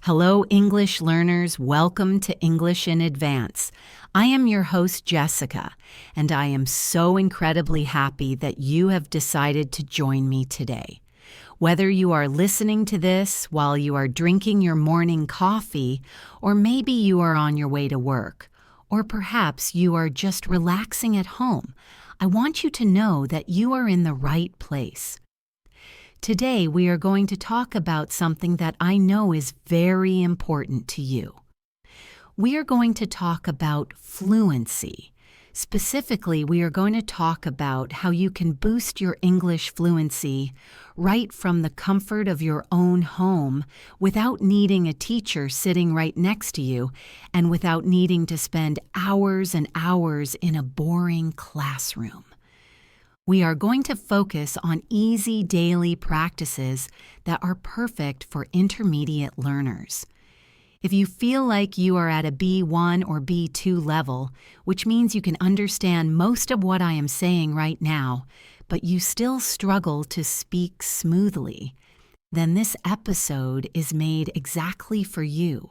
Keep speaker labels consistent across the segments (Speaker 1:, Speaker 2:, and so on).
Speaker 1: Hello, English learners. Welcome to English in Advance. I am your host, Jessica, and I am so incredibly happy that you have decided to join me today. Whether you are listening to this while you are drinking your morning coffee, or maybe you are on your way to work, or perhaps you are just relaxing at home, I want you to know that you are in the right place. Today, we are going to talk about something that I know is very important to you. We are going to talk about fluency. Specifically, we are going to talk about how you can boost your English fluency right from the comfort of your own home without needing a teacher sitting right next to you and without needing to spend hours and hours in a boring classroom. We are going to focus on easy daily practices that are perfect for intermediate learners. If you feel like you are at a B1 or B2 level, which means you can understand most of what I am saying right now, but you still struggle to speak smoothly, then this episode is made exactly for you.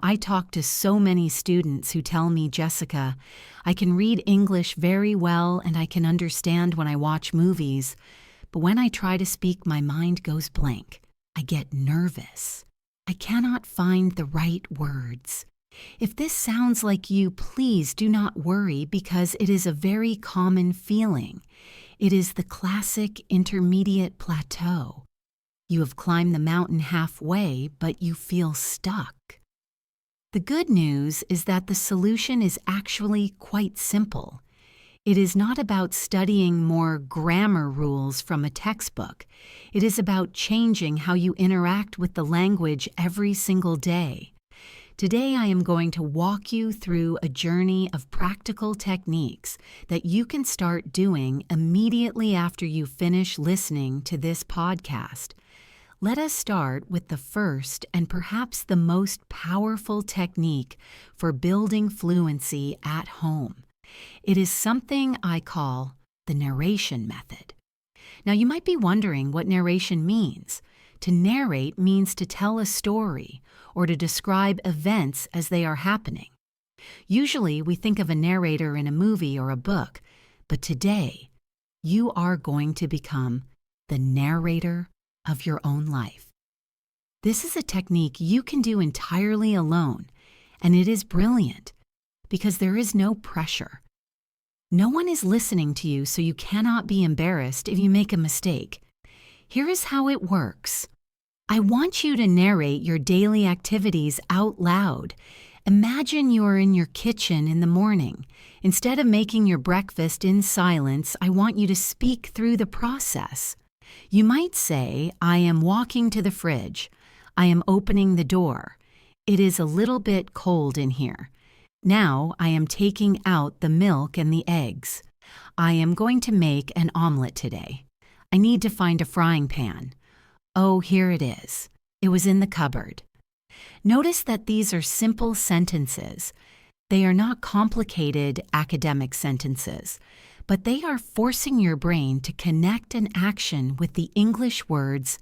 Speaker 1: I talk to so many students who tell me, Jessica, I can read English very well and I can understand when I watch movies, but when I try to speak, my mind goes blank. I get nervous. I cannot find the right words. If this sounds like you, please do not worry because it is a very common feeling. It is the classic intermediate plateau. You have climbed the mountain halfway, but you feel stuck. The good news is that the solution is actually quite simple. It is not about studying more grammar rules from a textbook. It is about changing how you interact with the language every single day. Today I am going to walk you through a journey of practical techniques that you can start doing immediately after you finish listening to this podcast. Let us start with the first and perhaps the most powerful technique for building fluency at home. It is something I call the narration method. Now, you might be wondering what narration means. To narrate means to tell a story or to describe events as they are happening. Usually, we think of a narrator in a movie or a book, but today, you are going to become the narrator of your own life. This is a technique you can do entirely alone, and it is brilliant because there is no pressure. No one is listening to you, so you cannot be embarrassed if you make a mistake. Here is how it works. I want you to narrate your daily activities out loud. Imagine you are in your kitchen in the morning. Instead of making your breakfast in silence, I want you to speak through the process. You might say, I am walking to the fridge. I am opening the door. It is a little bit cold in here. Now I am taking out the milk and the eggs. I am going to make an omelet today. I need to find a frying pan. Oh, here it is. It was in the cupboard. Notice that these are simple sentences. They are not complicated academic sentences, but they are forcing your brain to connect an action with the English words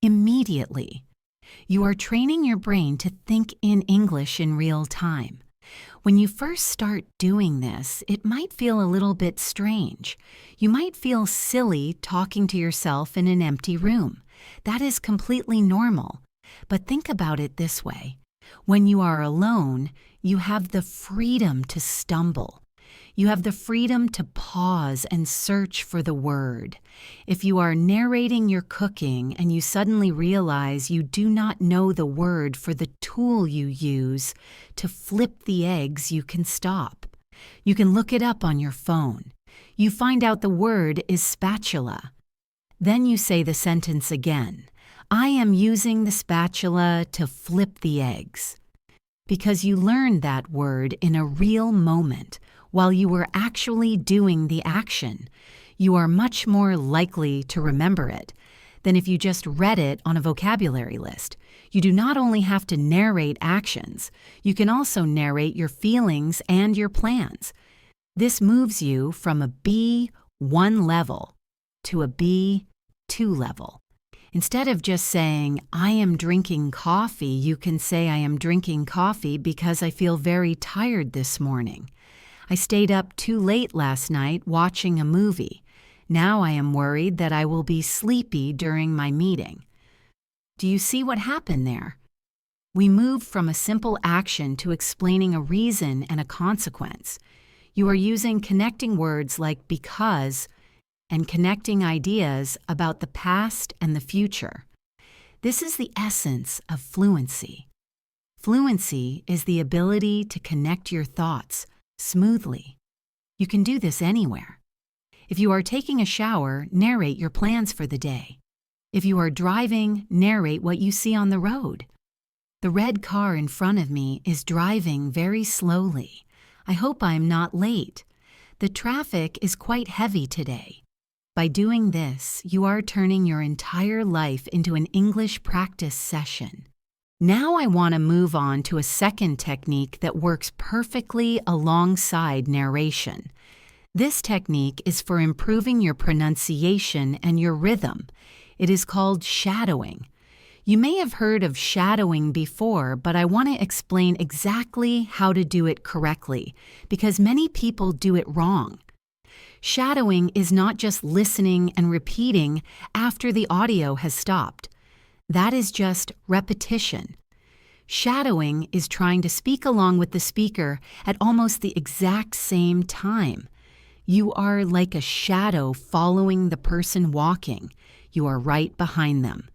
Speaker 1: immediately. You are training your brain to think in English in real time. When you first start doing this, it might feel a little bit strange. You might feel silly talking to yourself in an empty room. That is completely normal. But think about it this way. When you are alone, you have the freedom to stumble. You have the freedom to pause and search for the word. If you are narrating your cooking and you suddenly realize you do not know the word for the tool you use to flip the eggs, you can stop. You can look it up on your phone. You find out the word is spatula. Then you say the sentence again. I am using the spatula to flip the eggs. Because you learned that word in a real moment, while you were actually doing the action, you are much more likely to remember it than if you just read it on a vocabulary list. You do not only have to narrate actions, you can also narrate your feelings and your plans. This moves you from a B1 level to a B2 level. Instead of just saying, I am drinking coffee, you can say, I am drinking coffee because I feel very tired this morning. I stayed up too late last night watching a movie. Now I am worried that I will be sleepy during my meeting. Do you see what happened there? We moved from a simple action to explaining a reason and a consequence. You are using connecting words like because and connecting ideas about the past and the future. This is the essence of fluency. Fluency is the ability to connect your thoughts smoothly. You can do this anywhere. If you are taking a shower, narrate your plans for the day. If you are driving, narrate what you see on the road. The red car in front of me is driving very slowly. I hope I'm not late. The traffic is quite heavy today. By doing this, you are turning your entire life into an English practice session. Now I want to move on to a second technique that works perfectly alongside narration. This technique is for improving your pronunciation and your rhythm. It is called shadowing. You may have heard of shadowing before, but I want to explain exactly how to do it correctly, because many people do it wrong. Shadowing is not just listening and repeating after the audio has stopped. That is just repetition. Shadowing is trying to speak along with the speaker at almost the exact same time. You are like a shadow following the person walking. You are right behind them.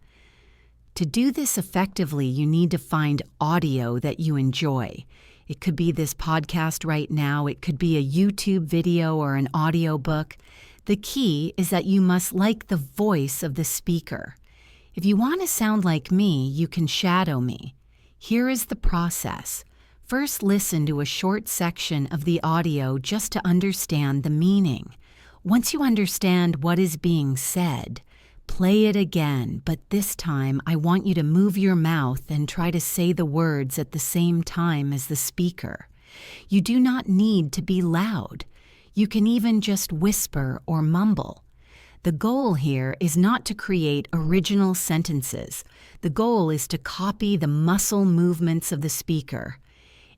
Speaker 1: To do this effectively, you need to find audio that you enjoy. It could be this podcast right now. It could be a YouTube video or an audiobook. The key is that you must like the voice of the speaker. If you want to sound like me, you can shadow me. Here is the process. First, listen to a short section of the audio just to understand the meaning. Once you understand what is being said, play it again, but this time I want you to move your mouth and try to say the words at the same time as the speaker. You do not need to be loud. You can even just whisper or mumble. The goal here is not to create original sentences. The goal is to copy the muscle movements of the speaker.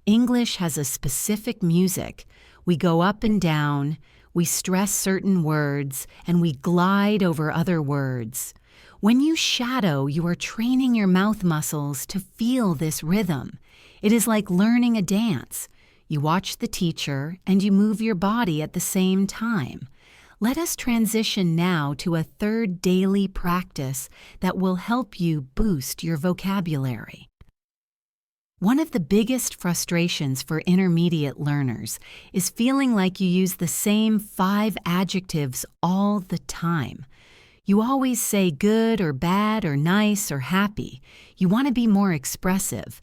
Speaker 1: English has a specific music. We go up and down, we stress certain words, and we glide over other words. When you shadow, you are training your mouth muscles to feel this rhythm. It is like learning a dance. You watch the teacher and you move your body at the same time. Let us transition now to a third daily practice that will help you boost your vocabulary. One of the biggest frustrations for intermediate learners is feeling like you use the same 5 adjectives all the time. You always say good or bad or nice or happy. You want to be more expressive.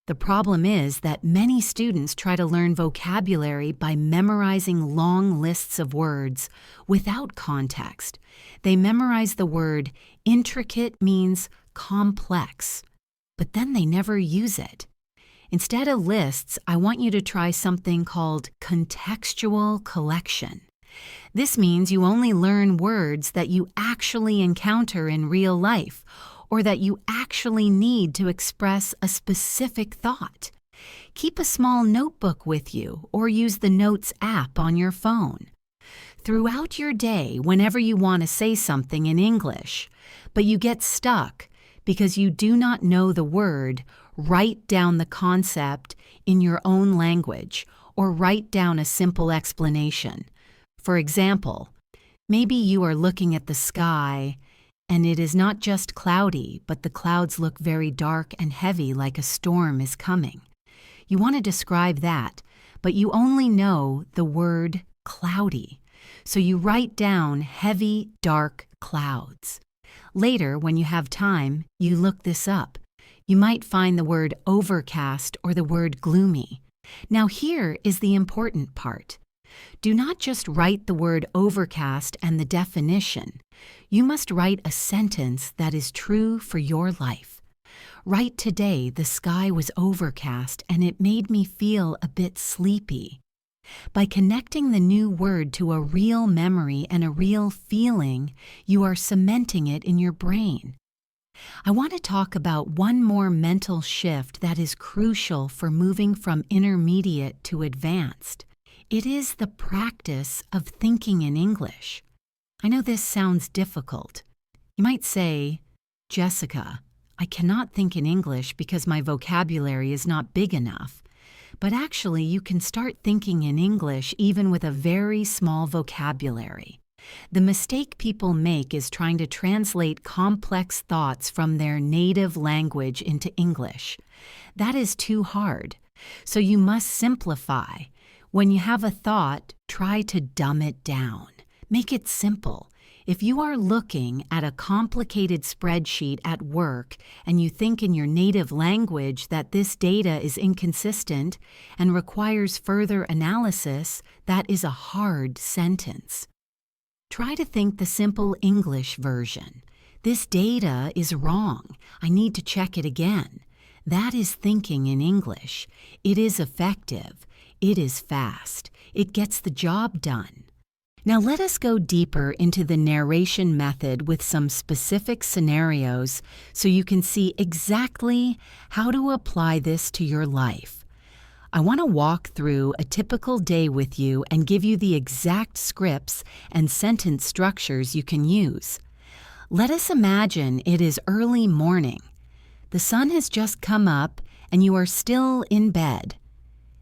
Speaker 1: The problem is that many students try to learn vocabulary by memorizing long lists of words without context. They memorize the word intricate means complex, but then they never use it. Instead of lists, I want you to try something called contextual collection. This means you only learn words that you actually encounter in real life, or that you actually need to express a specific thought. Keep a small notebook with you, or use the Notes app on your phone. Throughout your day, whenever you want to say something in English, but you get stuck because you do not know the word, write down the concept in your own language, or write down a simple explanation. For example, maybe you are looking at the sky and it is not just cloudy, but the clouds look very dark and heavy like a storm is coming. You want to describe that, but you only know the word cloudy. So you write down heavy, dark clouds. Later, when you have time, you look this up. You might find the word overcast or the word gloomy. Now here is the important part. Do not just write the word overcast and the definition. You must write a sentence that is true for your life. Write today, the sky was overcast and it made me feel a bit sleepy. By connecting the new word to a real memory and a real feeling, you are cementing it in your brain. I want to talk about one more mental shift that is crucial for moving from intermediate to advanced. It is the practice of thinking in English. I know this sounds difficult. You might say, Jessica, I cannot think in English because my vocabulary is not big enough. But actually, you can start thinking in English even with a very small vocabulary. The mistake people make is trying to translate complex thoughts from their native language into English. That is too hard. So you must simplify. When you have a thought, try to dumb it down. Make it simple. If you are looking at a complicated spreadsheet at work and you think in your native language that this data is inconsistent and requires further analysis, that is a hard sentence. Try to think the simple English version. This data is wrong. I need to check it again. That is thinking in English. It is effective. It is fast. It gets the job done. Now let us go deeper into the narration method with some specific scenarios so you can see exactly how to apply this to your life. I want to walk through a typical day with you and give you the exact scripts and sentence structures you can use. Let us imagine it is early morning. The sun has just come up and you are still in bed.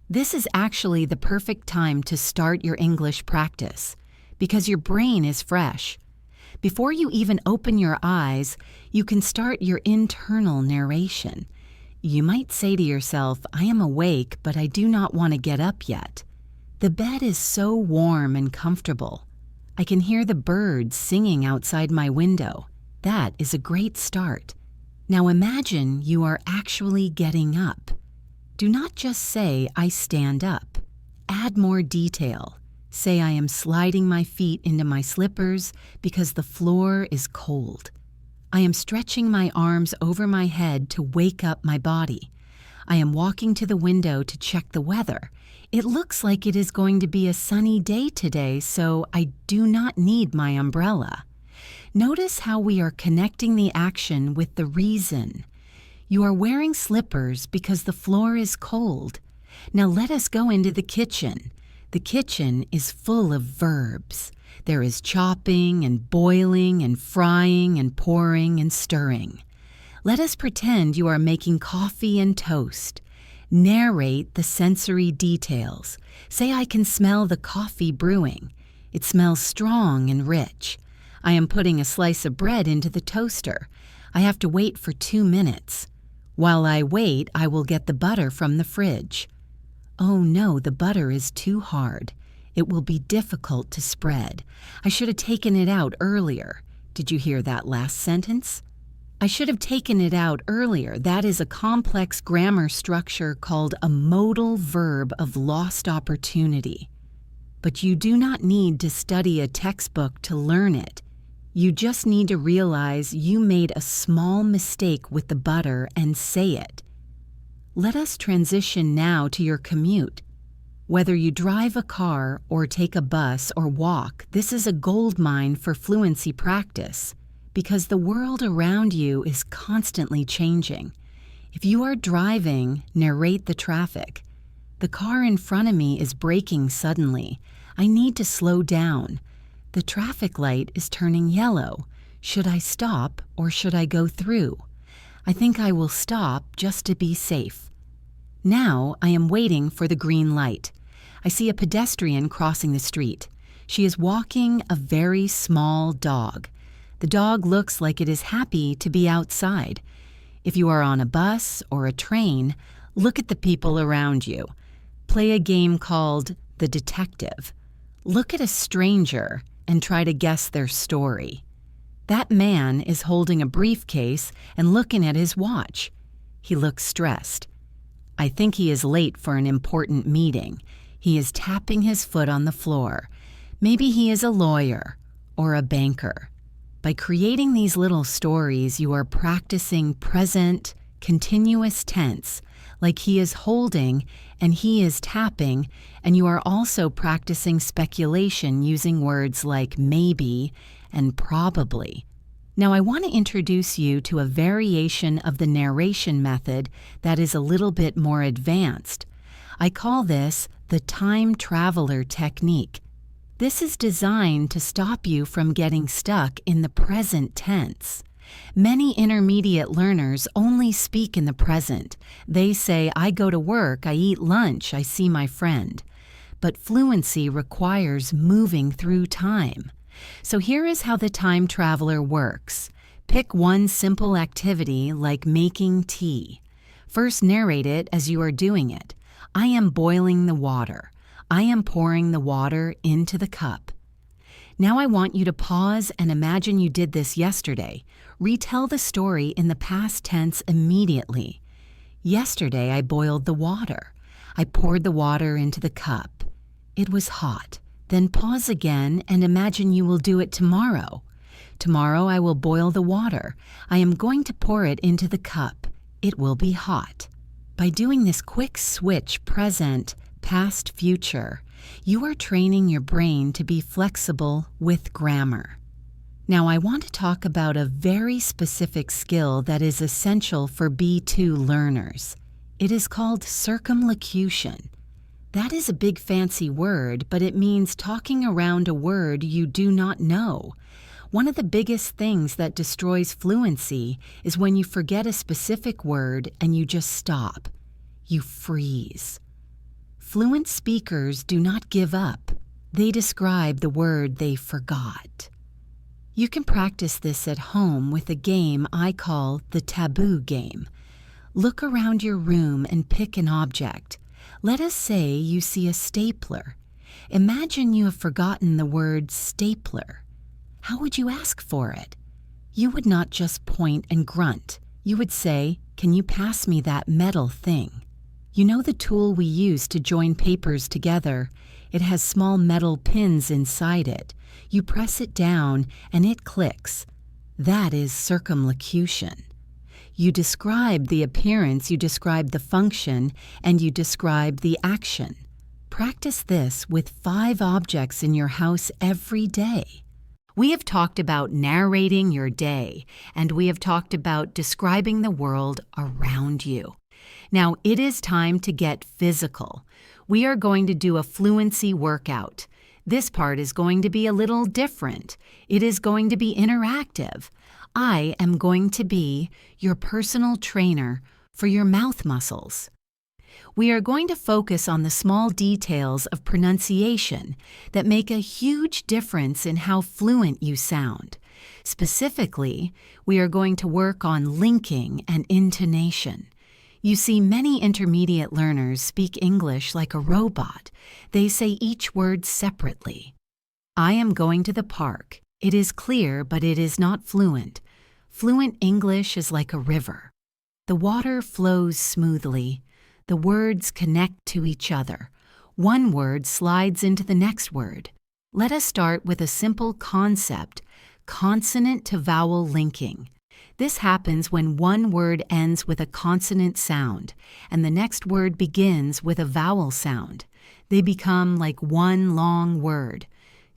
Speaker 1: This is actually the perfect time to start your English practice because your brain is fresh. Before you even open your eyes, you can start your internal narration. You might say to yourself, I am awake, but I do not want to get up yet. The bed is so warm and comfortable. I can hear the birds singing outside my window. That is a great start. Now imagine you are actually getting up. Do not just say, I stand up. Add more detail. Say I am sliding my feet into my slippers because the floor is cold. I am stretching my arms over my head to wake up my body. I am walking to the window to check the weather. It looks like it is going to be a sunny day today, so I do not need my umbrella. Notice how we are connecting the action with the reason. You are wearing slippers because the floor is cold. Now let us go into the kitchen. The kitchen is full of verbs. There is chopping and boiling and frying and pouring and stirring. Let us pretend you are making coffee and toast. Narrate the sensory details. Say I can smell the coffee brewing. It smells strong and rich. I am putting a slice of bread into the toaster. I have to wait for 2 minutes. While I wait, I will get the butter from the fridge. Oh no, the butter is too hard. It will be difficult to spread. I should have taken it out earlier. Did you hear that last sentence? I should have taken it out earlier. That is a complex grammar structure called a modal verb of lost opportunity. But you do not need to study a textbook to learn it. You just need to realize you made a small mistake with the butter and say it. Let us transition now to your commute. Whether you drive a car or take a bus or walk, this is a goldmine for fluency practice because the world around you is constantly changing. If you are driving, narrate the traffic. The car in front of me is braking suddenly. I need to slow down. The traffic light is turning yellow. Should I stop or should I go through? I think I will stop just to be safe. Now I am waiting for the green light. I see a pedestrian crossing the street. She is walking a very small dog. The dog looks like it is happy to be outside. If you are on a bus or a train, look at the people around you. Play a game called The Detective. Look at a stranger and try to guess their story. That man is holding a briefcase and looking at his watch. He looks stressed. I think he is late for an important meeting. He is tapping his foot on the floor. Maybe he is a lawyer or a banker. By creating these little stories, you are practicing present, continuous tense, like he is holding and he is tapping, and you are also practicing speculation using words like maybe and probably. Now, I want to introduce you to a variation of the narration method that is a little bit more advanced. I call this the time traveler technique. This is designed to stop you from getting stuck in the present tense. Many intermediate learners only speak in the present. They say, I go to work, I eat lunch, I see my friend. But fluency requires moving through time. So here is how the time traveler works. Pick one simple activity like making tea. First narrate it as you are doing it. I am boiling the water. I am pouring the water into the cup. Now I want you to pause and imagine you did this yesterday. Retell the story in the past tense immediately. Yesterday I boiled the water. I poured the water into the cup. It was hot. Then pause again and imagine you will do it tomorrow. Tomorrow I will boil the water. I am going to pour it into the cup. It will be hot. By doing this quick switch present, past, future, you are training your brain to be flexible with grammar. Now I want to talk about a very specific skill that is essential for B2 learners. It is called circumlocution. That is a big fancy word, but it means talking around a word you do not know. One of the biggest things that destroys fluency is when you forget a specific word and you just stop. You freeze. Fluent speakers do not give up. They describe the word they forgot. You can practice this at home with a game I call the taboo game. Look around your room and pick an object. Let us say you see a stapler. Imagine you have forgotten the word stapler. How would you ask for it? You would not just point and grunt. You would say, "Can you pass me that metal thing?" You know the tool we use to join papers together? It has small metal pins inside it. You press it down and it clicks. That is circumlocution. You describe the appearance, you describe the function, and you describe the action. Practice this with 5 objects in your house every day. We have talked about narrating your day, and we have talked about describing the world around you. Now it is time to get physical. We are going to do a fluency workout. This part is going to be a little different. It is going to be interactive. I am going to be your personal trainer for your mouth muscles. We are going to focus on the small details of pronunciation that make a huge difference in how fluent you sound. Specifically, we are going to work on linking and intonation. You see, many intermediate learners speak English like a robot. They say each word separately. I am going to the park. It is clear, but it is not fluent. Fluent English is like a river. The water flows smoothly. The words connect to each other. One word slides into the next word. Let us start with a simple concept, consonant to vowel linking. This happens when one word ends with a consonant sound, and the next word begins with a vowel sound. They become like one long word.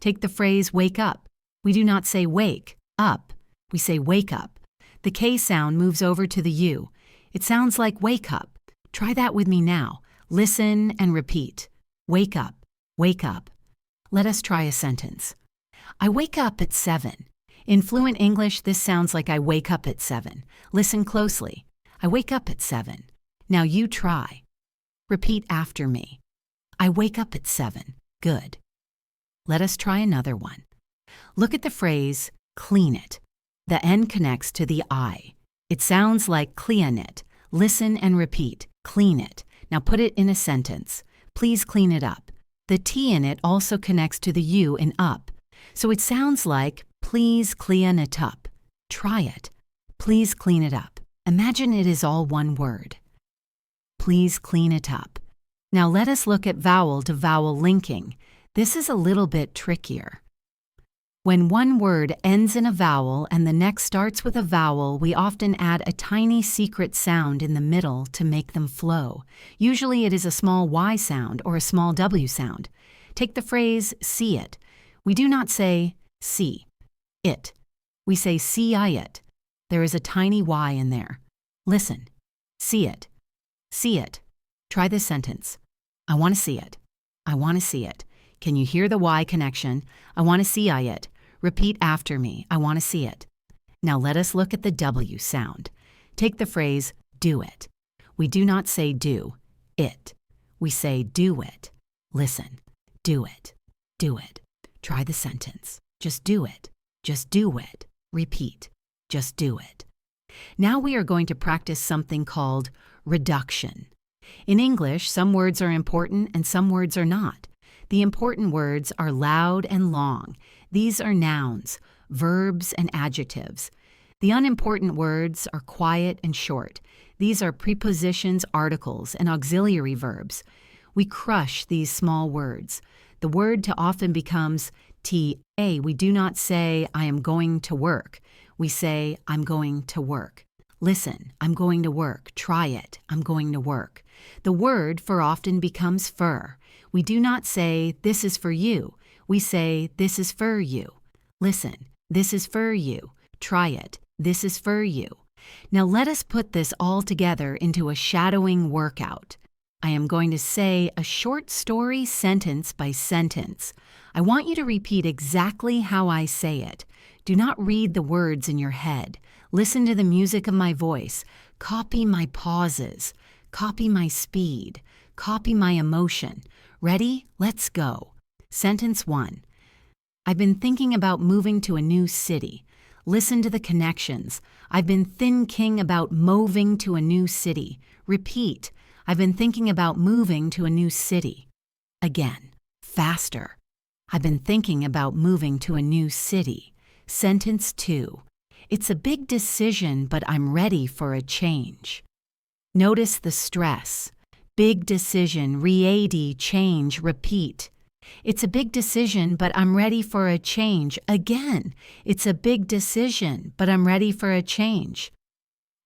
Speaker 1: Take the phrase wake up. We do not say wake up. We say wake up. The K sound moves over to the U. It sounds like wake up. Try that with me now. Listen and repeat. Wake up. Wake up. Let us try a sentence. I wake up at 7. In fluent English, this sounds like I wake up at 7. Listen closely. I wake up at 7. Now you try. Repeat after me. I wake up at 7. Good. Let us try another one. Look at the phrase, clean it. The N connects to the I. It sounds like clean it. Listen and repeat. Clean it. Now put it in a sentence. Please clean it up. The T in it also connects to the U in up. So it sounds like, please clean it up. Try it. Please clean it up. Imagine it is all one word. Please clean it up. Now let us look at vowel to vowel linking. This is a little bit trickier. When one word ends in a vowel and the next starts with a vowel, we often add a tiny secret sound in the middle to make them flow. Usually it is a small Y sound or a small W sound. Take the phrase see it. We do not say see it. We say see it. There is a tiny Y in there. Listen. See it. See it. Try this sentence. I want to see it. I want to see it. Can you hear the Y connection? I want to see it. Repeat after me. I want to see it. Now let us look at the W sound. Take the phrase do it. We do not say do it. We say do it. Listen. Do it. Do it. Try the sentence. Just do it. Just do it. Repeat. Just do it. Now we are going to practice something called reduction. In English, some words are important and some words are not. The important words are loud and long. These are nouns, verbs, and adjectives. The unimportant words are quiet and short. These are prepositions, articles, and auxiliary verbs. We crush these small words. The word to often becomes TA. We do not say, I am going to work. We say, I'm going to work. Listen, I'm going to work. Try it. I'm going to work. The word for often becomes fur. We do not say, this is for you. We say, this is for you. Listen, this is for you. Try it. This is for you. Now let us put this all together into a shadowing workout. I am going to say a short story sentence by sentence. I want you to repeat exactly how I say it. Do not read the words in your head. Listen to the music of my voice. Copy my pauses. Copy my speed. Copy my emotion. Ready? Let's go. Sentence 1. I've been thinking about moving to a new city. Listen to the connections. I've been thinking about moving to a new city. Repeat. I've been thinking about moving to a new city. Again. Faster. I've been thinking about moving to a new city. Sentence 2. It's a big decision, but I'm ready for a change. Notice the stress. Big decision, ready, change, repeat. It's a big decision, but I'm ready for a change. Again, it's a big decision, but I'm ready for a change.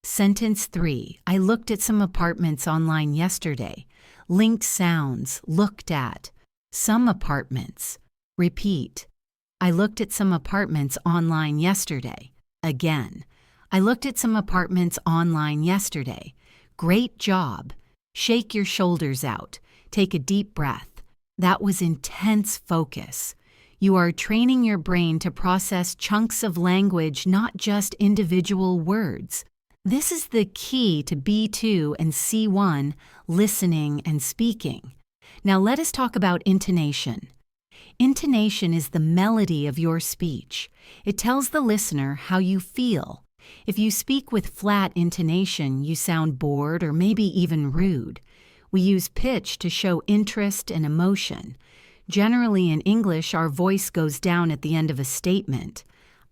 Speaker 1: Sentence 3. I looked at some apartments online yesterday. Linked sounds, looked at. Some apartments. Repeat. I looked at some apartments online yesterday. Again. I looked at some apartments online yesterday. Great job. Shake your shoulders out. Take a deep breath. That was intense focus. You are training your brain to process chunks of language, not just individual words. This is the key to B2 and C1, listening and speaking. Now let us talk about intonation. Intonation is the melody of your speech. It tells the listener how you feel. If you speak with flat intonation, you sound bored or maybe even rude. We use pitch to show interest and emotion. Generally in English, our voice goes down at the end of a statement.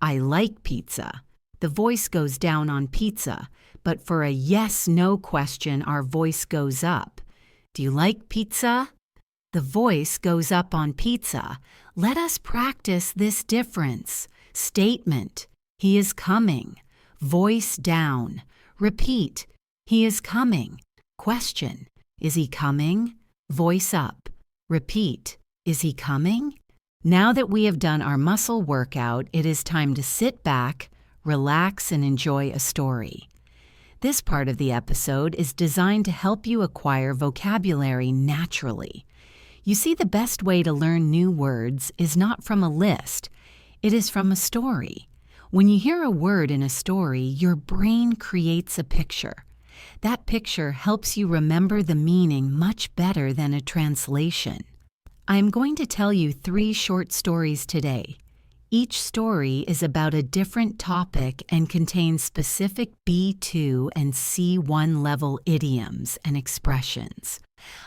Speaker 1: I like pizza. The voice goes down on pizza, but for a yes-no question, our voice goes up. Do you like pizza? The voice goes up on pizza. Let us practice this difference. Statement. He is coming. Voice down. Repeat. He is coming. Question. Is he coming? Voice up. Repeat. Is he coming? Now that we have done our muscle workout, it is time to sit back, relax, and enjoy a story. This part of the episode is designed to help you acquire vocabulary naturally. You see, the best way to learn new words is not from a list. It is from a story. When you hear a word in a story, your brain creates a picture. That picture helps you remember the meaning much better than a translation. I am going to tell you 3 short stories today. Each story is about a different topic and contains specific B2 and C1 level idioms and expressions.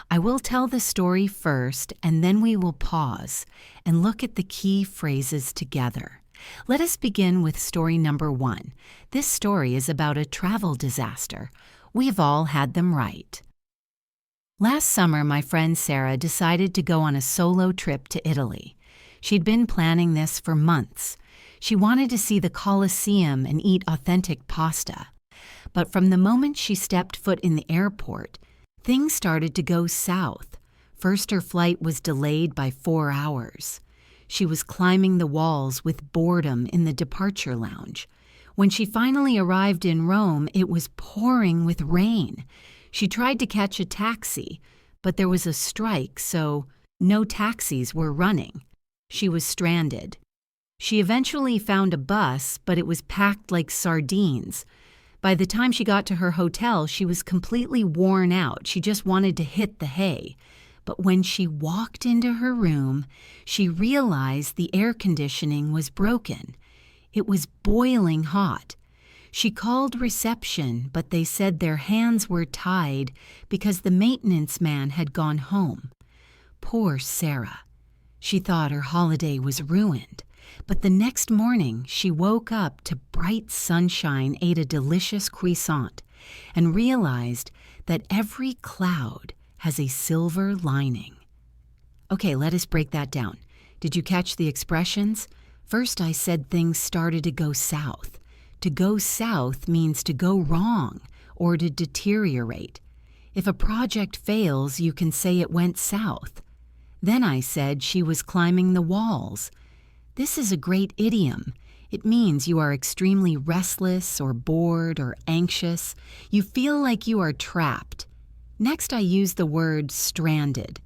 Speaker 1: I will tell the story first, and then we will pause and look at the key phrases together. Let us begin with story number 1. This story is about a travel disaster. We've all had them right. Last summer, my friend Sarah decided to go on a solo trip to Italy. She'd been planning this for months. She wanted to see the Colosseum and eat authentic pasta. But from the moment she stepped foot in the airport, things started to go south. First, her flight was delayed by 4 hours. She was climbing the walls with boredom in the departure lounge. When she finally arrived in Rome, it was pouring with rain. She tried to catch a taxi, but there was a strike, so no taxis were running. She was stranded. She eventually found a bus, but it was packed like sardines. By the time she got to her hotel, she was completely worn out. She just wanted to hit the hay. But when she walked into her room, she realized the air conditioning was broken. It was boiling hot. She called reception, but they said their hands were tied because the maintenance man had gone home. Poor Sarah. She thought her holiday was ruined. But the next morning, she woke up to bright sunshine, ate a delicious croissant, and realized that every cloud has a silver lining. Okay, let us break that down. Did you catch the expressions? First, I said things started to go south. To go south means to go wrong or to deteriorate. If a project fails, you can say it went south. Then I said she was climbing the walls. This is a great idiom. It means you are extremely restless or bored or anxious. You feel like you are trapped. Next, I use the word stranded.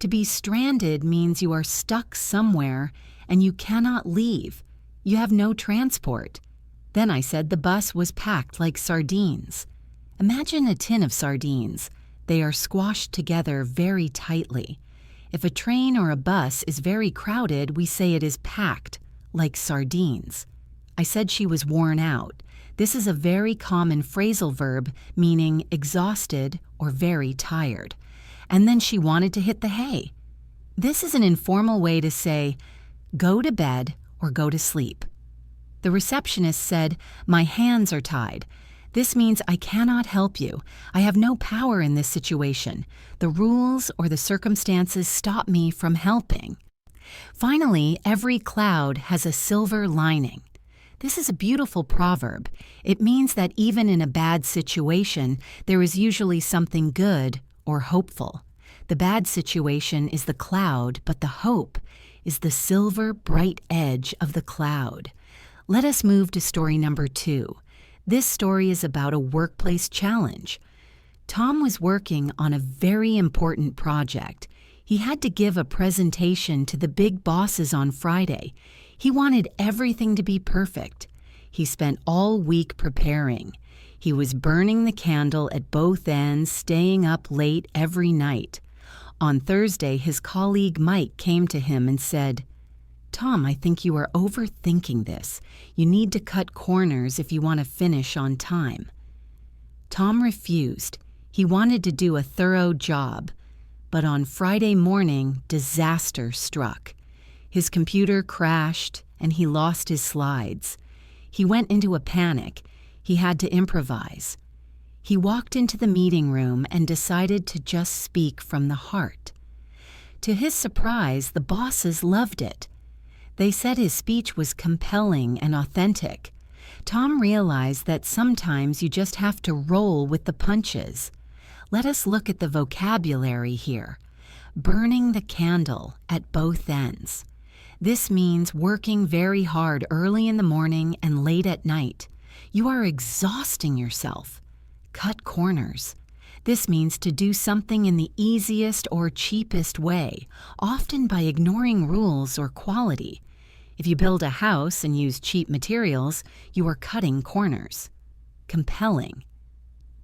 Speaker 1: To be stranded means you are stuck somewhere and you cannot leave. You have no transport. Then I said the bus was packed like sardines. Imagine a tin of sardines. They are squashed together very tightly. If a train or a bus is very crowded, we say it is packed, like sardines. I said she was worn out. This is a very common phrasal verb meaning exhausted or very tired. And then she wanted to hit the hay. This is an informal way to say, go to bed or go to sleep. The receptionist said, my hands are tied. This means I cannot help you. I have no power in this situation. The rules or the circumstances stop me from helping. Finally, every cloud has a silver lining. This is a beautiful proverb. It means that even in a bad situation, there is usually something good or hopeful. The bad situation is the cloud, but the hope is the silver bright edge of the cloud. Let us move to story number 2. This story is about a workplace challenge. Tom was working on a very important project. He had to give a presentation to the big bosses on Friday. He wanted everything to be perfect. He spent all week preparing. He was burning the candle at both ends, staying up late every night. On Thursday, his colleague Mike came to him and said, Tom, I think you are overthinking this. You need to cut corners if you want to finish on time. Tom refused. He wanted to do a thorough job. But on Friday morning, disaster struck. His computer crashed and he lost his slides. He went into a panic. He had to improvise. He walked into the meeting room and decided to just speak from the heart. To his surprise, the bosses loved it. They said his speech was compelling and authentic. Tom realized that sometimes you just have to roll with the punches. Let us look at the vocabulary here. Burning the candle at both ends. This means working very hard early in the morning and late at night. You are exhausting yourself. Cut corners. This means to do something in the easiest or cheapest way, often by ignoring rules or quality. If you build a house and use cheap materials, you are cutting corners. Compelling.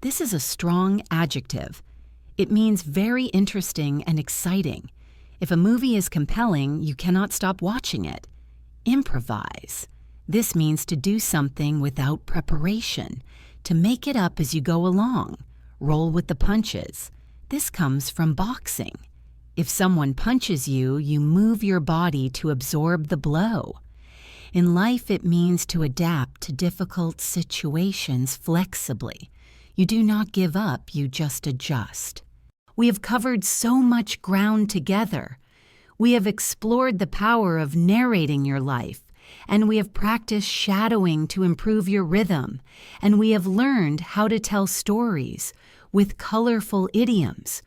Speaker 1: This is a strong adjective. It means very interesting and exciting. If a movie is compelling, you cannot stop watching it. Improvise. This means to do something without preparation, to make it up as you go along. Roll with the punches. This comes from boxing. If someone punches you, you move your body to absorb the blow. In life, it means to adapt to difficult situations flexibly. You do not give up, you just adjust. We have covered so much ground together. We have explored the power of narrating your life, and we have practiced shadowing to improve your rhythm, and we have learned how to tell stories with colorful idioms.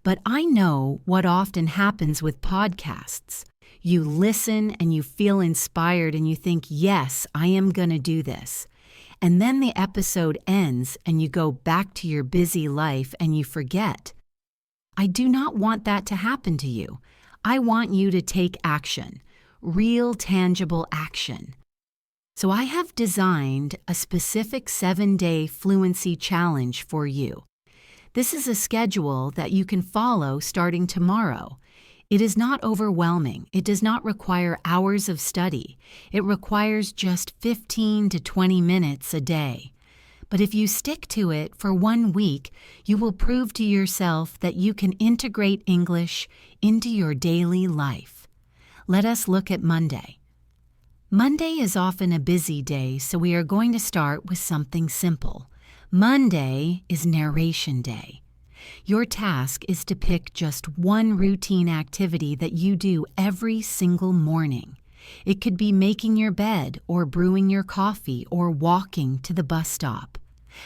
Speaker 1: But I know what often happens with podcasts. You listen and you feel inspired and you think, yes, I am going to do this. And then the episode ends and you go back to your busy life and you forget. I do not want that to happen to you. I want you to take action, real tangible action. So I have designed a specific 7-day fluency challenge for you. This is a schedule that you can follow starting tomorrow. It is not overwhelming. It does not require hours of study. It requires just 15 to 20 minutes a day. But if you stick to it for 1 week, you will prove to yourself that you can integrate English into your daily life. Let us look at Monday. Monday is often a busy day, so we are going to start with something simple. Monday is narration day. Your task is to pick just one routine activity that you do every single morning. It could be making your bed or brewing your coffee or walking to the bus stop.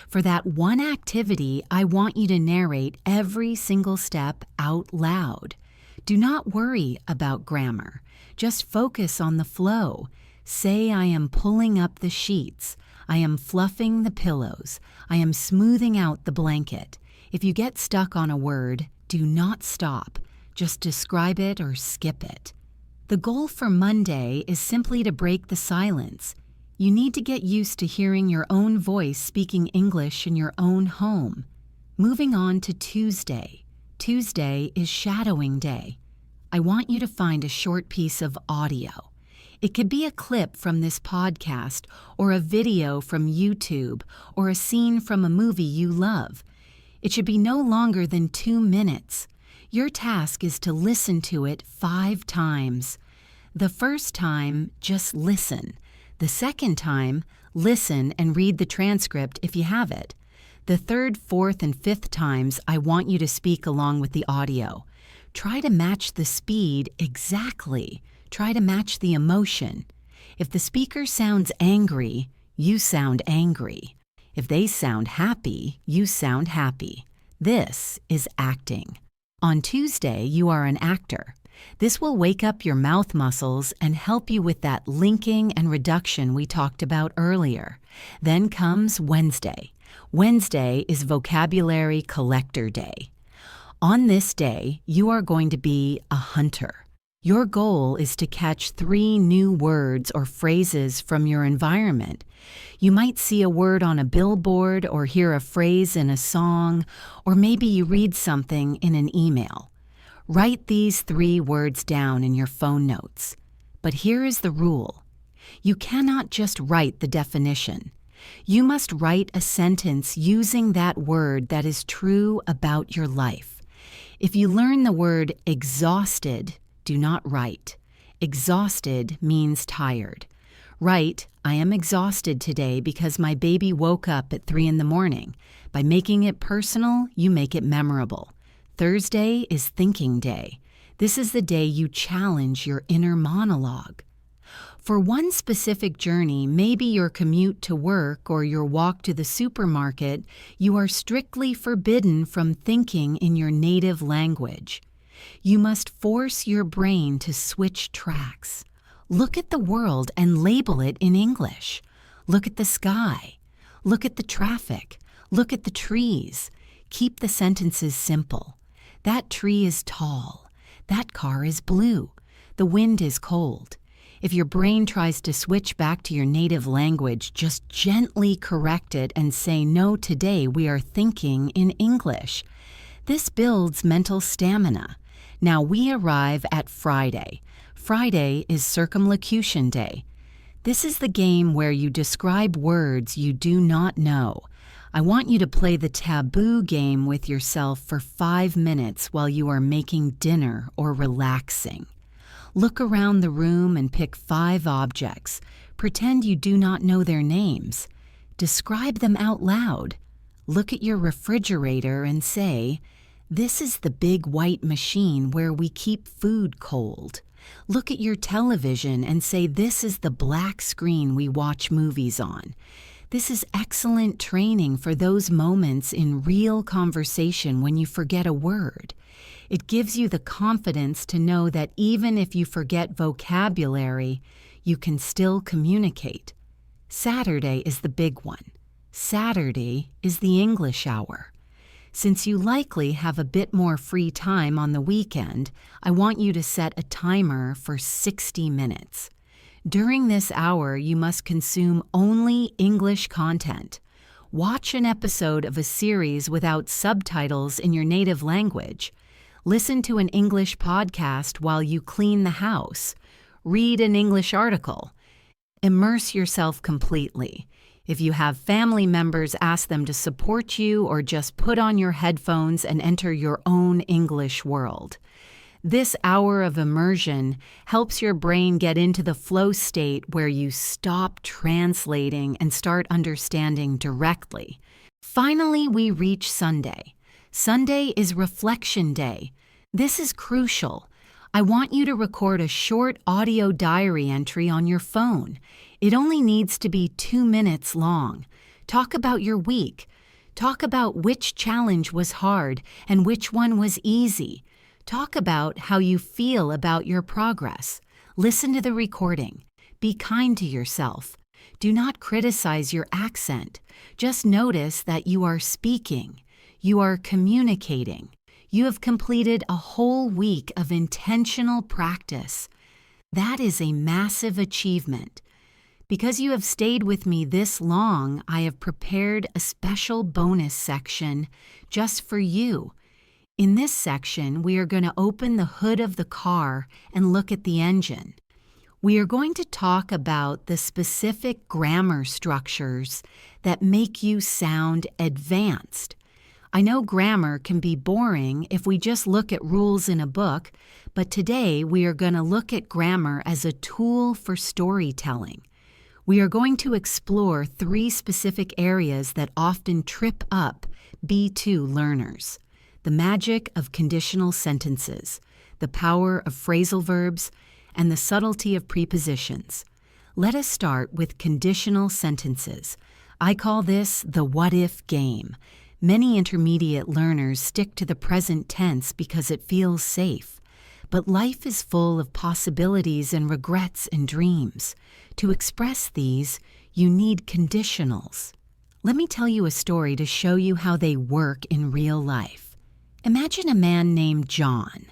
Speaker 1: For that one activity, I want you to narrate every single step out loud. Do not worry about grammar. Just focus on the flow. Say, I am pulling up the sheets. I am fluffing the pillows. I am smoothing out the blanket. If you get stuck on a word, do not stop. Just describe it or skip it. The goal for Monday is simply to break the silence. You need to get used to hearing your own voice speaking English in your own home. Moving on to Tuesday. Tuesday is shadowing day. I want you to find a short piece of audio. It could be a clip from this podcast or a video from YouTube or a scene from a movie you love. It should be no longer than 2 minutes. Your task is to listen to it 5 times. The first time, just listen. The second time, listen and read the transcript if you have it. The third, fourth, and fifth times, I want you to speak along with the audio. Try to match the speed exactly. Try to match the emotion. If the speaker sounds angry, you sound angry. If they sound happy, you sound happy. This is acting. On Tuesday, you are an actor. This will wake up your mouth muscles and help you with that linking and reduction we talked about earlier. Then comes Wednesday. Wednesday is Vocabulary Collector Day. On this day, you are going to be a hunter. Your goal is to catch 3 new words or phrases from your environment. You might see a word on a billboard or hear a phrase in a song, or maybe you read something in an email. Write these 3 words down in your phone notes. But here is the rule. You cannot just write the definition. You must write a sentence using that word that is true about your life. If you learn the word exhausted, do not write. Exhausted means tired. Write, I am exhausted today because my baby woke up at 3 in the morning. By making it personal, you make it memorable. Thursday is thinking day. This is the day you challenge your inner monologue. For one specific journey, maybe your commute to work or your walk to the supermarket, you are strictly forbidden from thinking in your native language. You must force your brain to switch tracks. Look at the world and label it in English. Look at the sky. Look at the traffic. Look at the trees. Keep the sentences simple. That tree is tall. That car is blue. The wind is cold. If your brain tries to switch back to your native language, just gently correct it and say, no, today we are thinking in English. This builds mental stamina. Now we arrive at Friday. Friday is circumlocution day. This is the game where you describe words you do not know. I want you to play the taboo game with yourself for 5 minutes while you are making dinner or relaxing. Look around the room and pick 5 objects. Pretend you do not know their names. Describe them out loud. Look at your refrigerator and say, this is the big white machine where we keep food cold. Look at your television and say, this is the black screen we watch movies on. This is excellent training for those moments in real conversation when you forget a word. It gives you the confidence to know that even if you forget vocabulary, you can still communicate. Saturday is the big one. Saturday is the English hour. Since you likely have a bit more free time on the weekend, I want you to set a timer for 60 minutes. During this hour, you must consume only English content. Watch an episode of a series without subtitles in your native language. Listen to an English podcast while you clean the house. Read an English article. Immerse yourself completely. If you have family members, ask them to support you or just put on your headphones and enter your own English world. This hour of immersion helps your brain get into the flow state where you stop translating and start understanding directly. Finally, we reach Sunday. Sunday is reflection day. This is crucial. I want you to record a short audio diary entry on your phone. It only needs to be 2 minutes long. Talk about your week. Talk about which challenge was hard and which one was easy. Talk about how you feel about your progress. Listen to the recording. Be kind to yourself. Do not criticize your accent. Just notice that you are speaking. You are communicating. You have completed a whole week of intentional practice. That is a massive achievement. Because you have stayed with me this long, I have prepared a special bonus section just for you. In this section, we are going to open the hood of the car and look at the engine. We are going to talk about the specific grammar structures that make you sound advanced. I know grammar can be boring if we just look at rules in a book, but today we are going to look at grammar as a tool for storytelling. We are going to explore 3 specific areas that often trip up B2 learners: the magic of conditional sentences, the power of phrasal verbs, and the subtlety of prepositions. Let us start with conditional sentences. I call this the what-if game. Many intermediate learners stick to the present tense because it feels safe. But life is full of possibilities and regrets and dreams. To express these, you need conditionals. Let me tell you a story to show you how they work in real life. Imagine a man named John.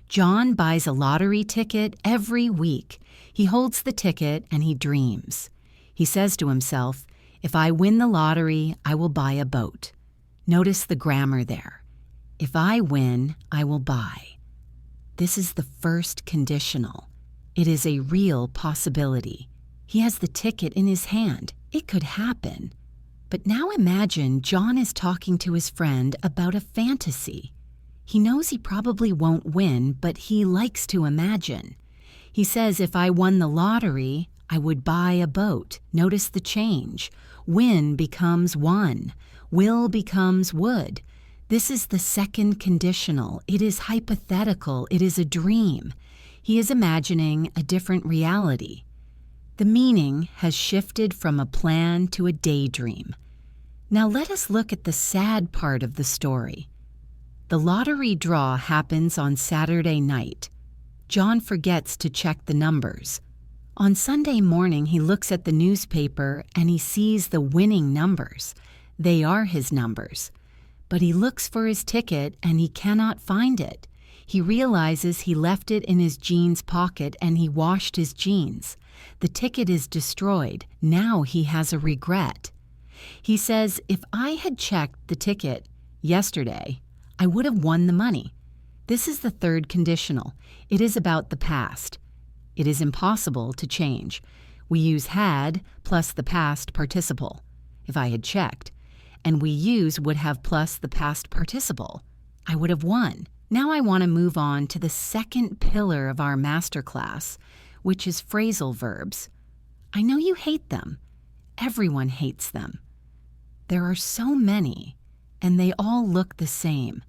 Speaker 1: John buys a lottery ticket every week. He holds the ticket and he dreams. He says to himself, "If I win the lottery, I will buy a boat." Notice the grammar there. If I win, I will buy. This is the first conditional. It is a real possibility. He has the ticket in his hand. It could happen. But now imagine John is talking to his friend about a fantasy. He knows he probably won't win, but he likes to imagine. He says, "If I won the lottery, I would buy a boat." Notice the change. Win becomes won. Will becomes would. This is the second conditional. It is hypothetical. It is a dream. He is imagining a different reality. The meaning has shifted from a plan to a daydream. Now let us look at the sad part of the story. The lottery draw happens on Saturday night. John forgets to check the numbers. On Sunday morning, he looks at the newspaper and he sees the winning numbers. They are his numbers. But he looks for his ticket and he cannot find it. He realizes he left it in his jeans pocket and he washed his jeans. The ticket is destroyed. Now he has a regret. He says, "If I had checked the ticket yesterday, I would have won the money." This is the third conditional. It is about the past. It is impossible to change. We use had plus the past participle. If I had checked. And we use would have plus the past participle. I would have won. Now I want to move on to the second pillar of our masterclass, which is phrasal verbs. I know you hate them. Everyone hates them. There are so many, and they all look the same.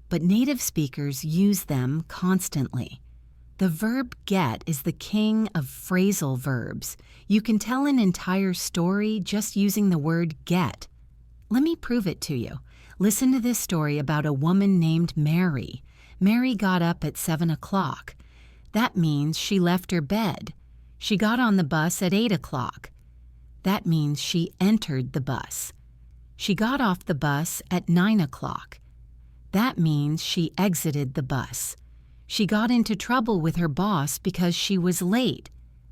Speaker 1: But native speakers use them constantly. The verb get is the king of phrasal verbs. You can tell an entire story just using the word get. Let me prove it to you. Listen to this story about a woman named Mary. Mary got up at 7 o'clock. That means she left her bed. She got on the bus at 8 o'clock. That means she entered the bus. She got off the bus at 9 o'clock. That means she exited the bus. She got into trouble with her boss because she was late.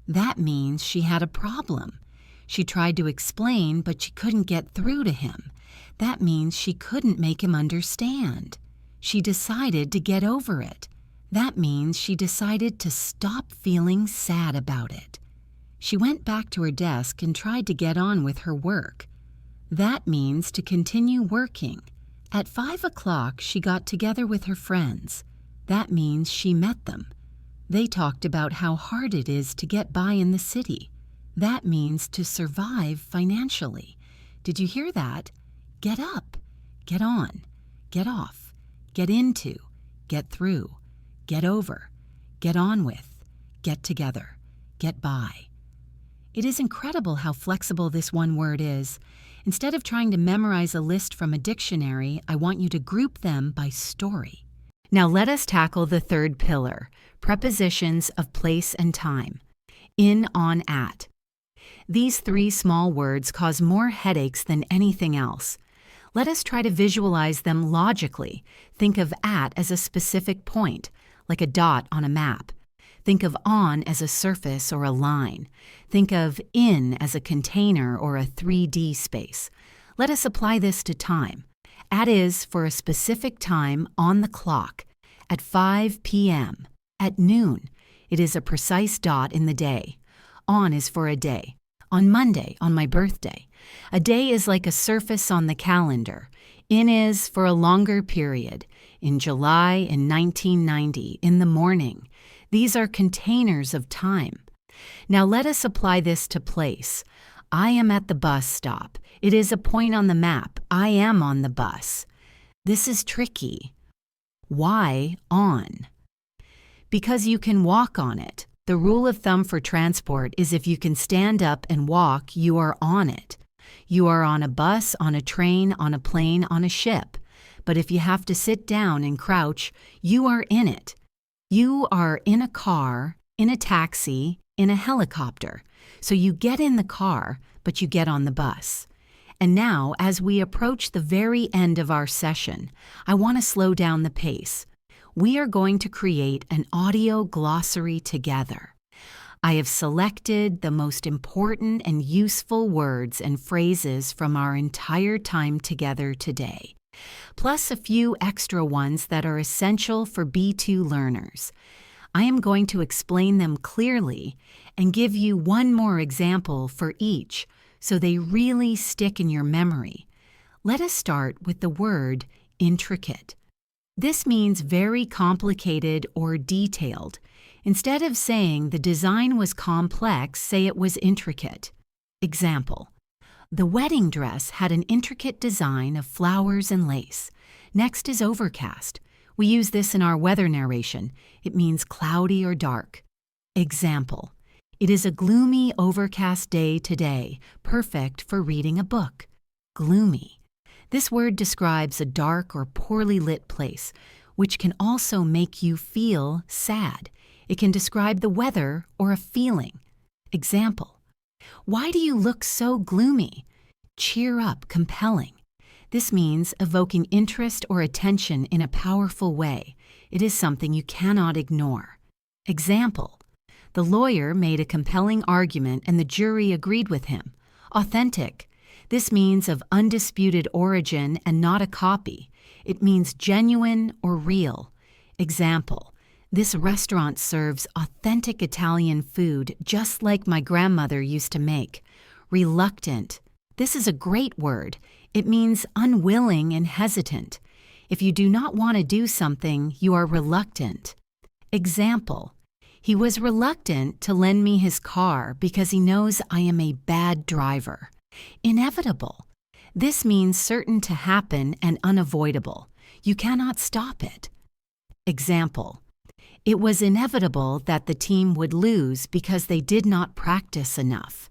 Speaker 1: That means she had a problem. She tried to explain, but she couldn't get through to him. That means she couldn't make him understand. She decided to get over it. That means she decided to stop feeling sad about it. She went back to her desk and tried to get on with her work. That means to continue working. At 5 o'clock, she got together with her friends. That means she met them. They talked about how hard it is to get by in the city. That means to survive financially. Did you hear that? Get up, get on, get off, get into, get through, get over, get on with, get together, get by. It is incredible how flexible this one word is. Instead of trying to memorize a list from a dictionary, I want you to group them by story. Now let us tackle the third pillar, prepositions of place and time. In, on, at. These three small words cause more headaches than anything else. Let us try to visualize them logically. Think of at as a specific point, like a dot on a map. Think of on as a surface or a line. Think of in as a container or a 3D space. Let us apply this to time. At is for a specific time on the clock, at 5 p.m., at noon. It is a precise dot in the day. On is for a day. On Monday, on my birthday. A day is like a surface on the calendar. In is for a longer period. In July in 1990, in the morning. These are containers of time. Now let us apply this to place. I am at the bus stop. It is a point on the map. I am on the bus. This is tricky. Why on? Because you can walk on it. The rule of thumb for transport is if you can stand up and walk, you are on it. You are on a bus, on a train, on a plane, on a ship. But if you have to sit down and crouch, you are in it. You are in a car, in a taxi, in a helicopter. So you get in the car, but you get on the bus. And now, as we approach the very end of our session, I want to slow down the pace. We are going to create an audio glossary together. I have selected the most important and useful words and phrases from our entire time together today, plus a few extra ones that are essential for B2 learners. I am going to explain them clearly and give you one more example for each so they really stick in your memory. Let us start with the word intricate. This means very complicated or detailed. Instead of saying the design was complex, say it was intricate. Example: the wedding dress had an intricate design of flowers and lace. Next is overcast. We use this in our weather narration. It means cloudy or dark. Example: it is a gloomy, overcast day today, perfect for reading a book. Gloomy. This word describes a dark or poorly lit place, which can also make you feel sad. It can describe the weather or a feeling. Example: why do you look so gloomy? Cheer up, compelling. This means evoking interest or attention in a powerful way. It is something you cannot ignore. Example: the lawyer made a compelling argument and the jury agreed with him. Authentic. This means of undisputed origin and not a copy. It means genuine or real. Example: this restaurant serves authentic Italian food just like my grandmother used to make. Reluctant. This is a great word. It means unwilling and hesitant. If you do not want to do something, you are reluctant. Example: he was reluctant to lend me his car because he knows I am a bad driver. Inevitable. This means certain to happen and unavoidable. You cannot stop it. Example: It was inevitable that the team would lose because they did not practice enough.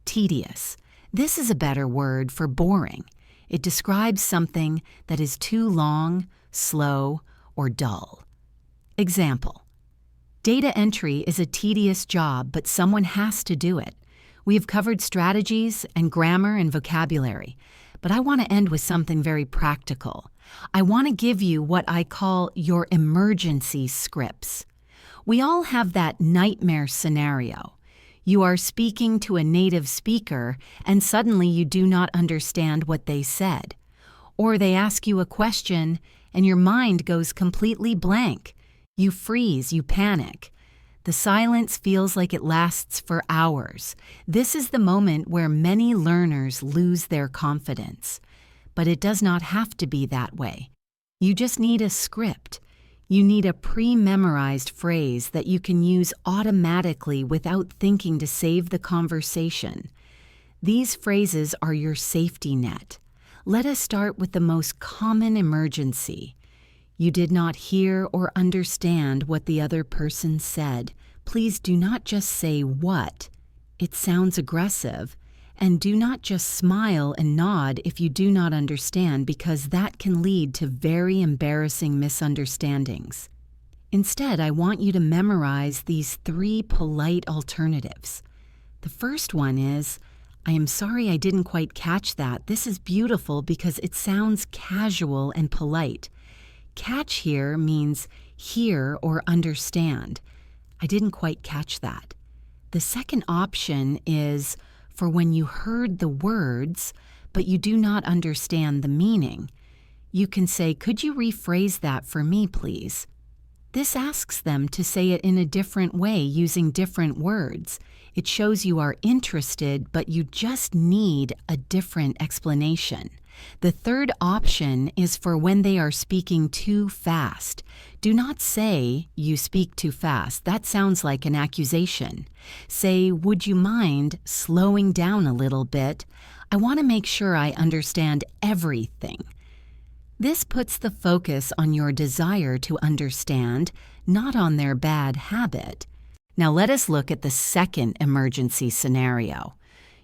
Speaker 1: Tedious. This is a better word for boring. It describes something that is too long, slow, or dull. Example. Data entry is a tedious job, but someone has to do it. We have covered strategies and grammar and vocabulary, but I want to end with something very practical. I want to give you what I call your emergency scripts. We all have that nightmare scenario. You are speaking to a native speaker and suddenly you do not understand what they said. Or they ask you a question and your mind goes completely blank. You freeze, you panic. The silence feels like it lasts for hours. This is the moment where many learners lose their confidence. But it does not have to be that way. You just need a script. You need a pre-memorized phrase that you can use automatically without thinking to save the conversation. These phrases are your safety net. Let us start with the most common emergency. You did not hear or understand what the other person said. Please do not just say what. It sounds aggressive. And do not just smile and nod if you do not understand, because that can lead to very embarrassing misunderstandings. Instead, I want you to memorize these 3 polite alternatives. The first one is, I am sorry I didn't quite catch that. This is beautiful because it sounds casual and polite. Catch here means hear or understand. I didn't quite catch that. The second option is for when you heard the words, but you do not understand the meaning. You can say, could you rephrase that for me, please? This asks them to say it in a different way using different words. It shows you are interested, but you just need a different explanation. The third option is for when they are speaking too fast. Do not say, you speak too fast. That sounds like an accusation. Say, would you mind slowing down a little bit? I want to make sure I understand everything. This puts the focus on your desire to understand, not on their bad habit. Now let us look at the second emergency scenario.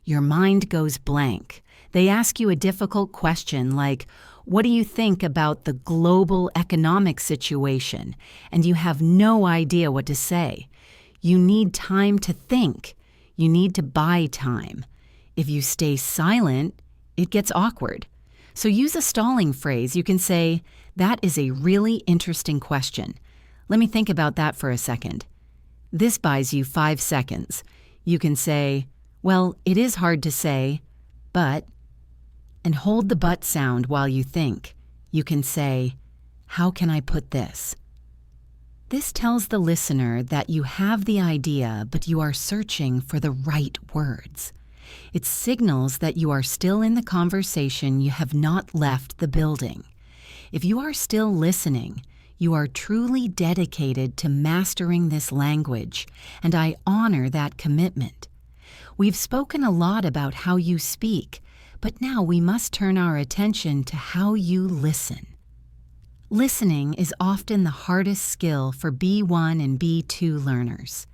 Speaker 1: Your mind goes blank. They ask you a difficult question like, what do you think about the global economic situation? And you have no idea what to say. You need time to think. You need to buy time. If you stay silent, it gets awkward. So use a stalling phrase. You can say, that is a really interesting question. Let me think about that for a second. This buys you 5 seconds. You can say, well, it is hard to say, but, and hold the but sound while you think. You can say, how can I put this? This tells the listener that you have the idea, but you are searching for the right words. It signals that you are still in the conversation, you have not left the building. If you are still listening, you are truly dedicated to mastering this language, and I honor that commitment. We've spoken a lot about how you speak, but now we must turn our attention to how you listen. Listening is often the hardest skill for B1 and B2 learners.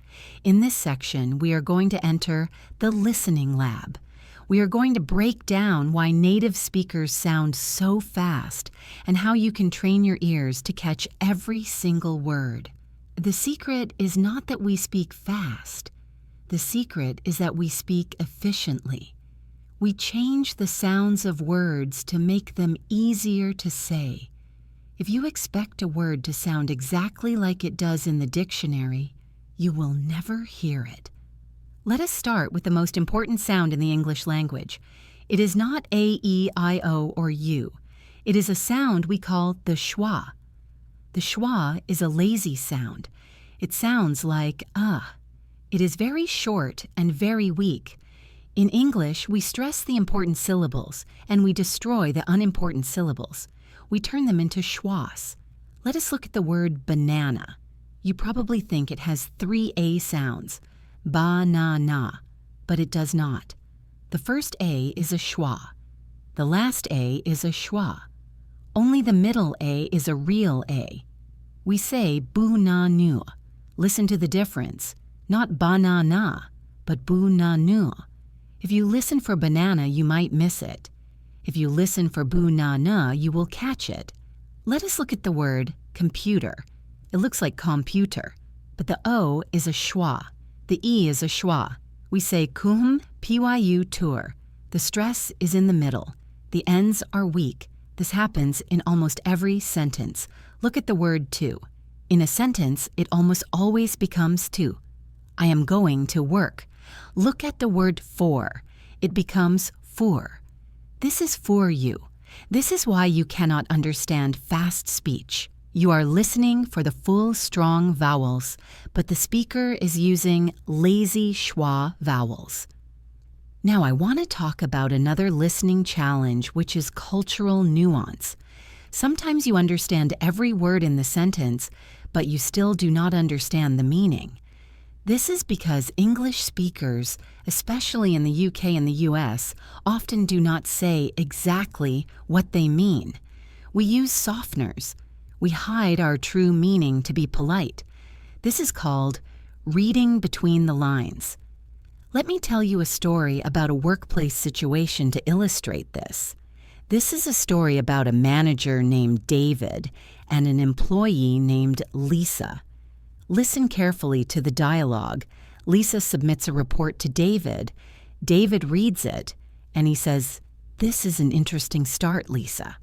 Speaker 1: In this section, we are going to enter the listening lab. We are going to break down why native speakers sound so fast and how you can train your ears to catch every single word. The secret is not that we speak fast. The secret is that we speak efficiently. We change the sounds of words to make them easier to say. If you expect a word to sound exactly like it does in the dictionary, you will never hear it. Let us start with the most important sound in the English language. It is not A, E, I, O, or U. It is a sound we call the schwa. The schwa is a lazy sound. It sounds like It is very short and very weak. In English, we stress the important syllables and we destroy the unimportant syllables. We turn them into schwas. Let us look at the word banana. You probably think it has 3 A sounds, ba-na-na, but it does not. The first A is a schwa. The last A is a schwa. Only the middle A is a real A. We say bu-na-nu. Listen to the difference. Not ba-na-na, but bu-na-nu. If you listen for banana, you might miss it. If you listen for bu-na-na, you will catch it. Let us look at the word computer. It looks like computer, but the O is a schwa. The E is a schwa. We say kum, pyu, tur. The stress is in the middle. The ends are weak. This happens in almost every sentence. Look at the word to. In a sentence, it almost always becomes to. I am going to work. Look at the word for. It becomes for. This is for you. This is why you cannot understand fast speech. You are listening for the full, strong vowels, but the speaker is using lazy schwa vowels. Now I want to talk about another listening challenge, which is cultural nuance. Sometimes you understand every word in the sentence, but you still do not understand the meaning. This is because English speakers, especially in the UK and the US, often do not say exactly what they mean. We use softeners. We hide our true meaning to be polite. This is called reading between the lines. Let me tell you a story about a workplace situation to illustrate this. This is a story about a manager named David and an employee named Lisa. Listen carefully to the dialogue. Lisa submits a report to David. David reads it, and he says, "This is an interesting start, Lisa.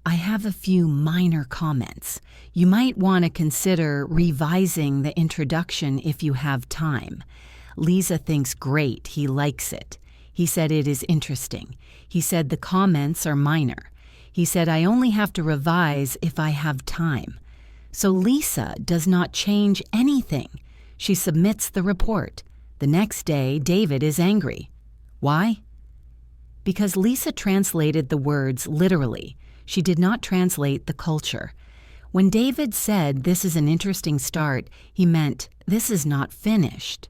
Speaker 1: I have a few minor comments. You might want to consider revising the introduction if you have time." Lisa thinks great, he likes it. He said it is interesting. He said the comments are minor. He said I only have to revise if I have time. So Lisa does not change anything. She submits the report. The next day, David is angry. Why? Because Lisa translated the words literally. She did not translate the culture. When David said this is an interesting start, he meant this is not finished.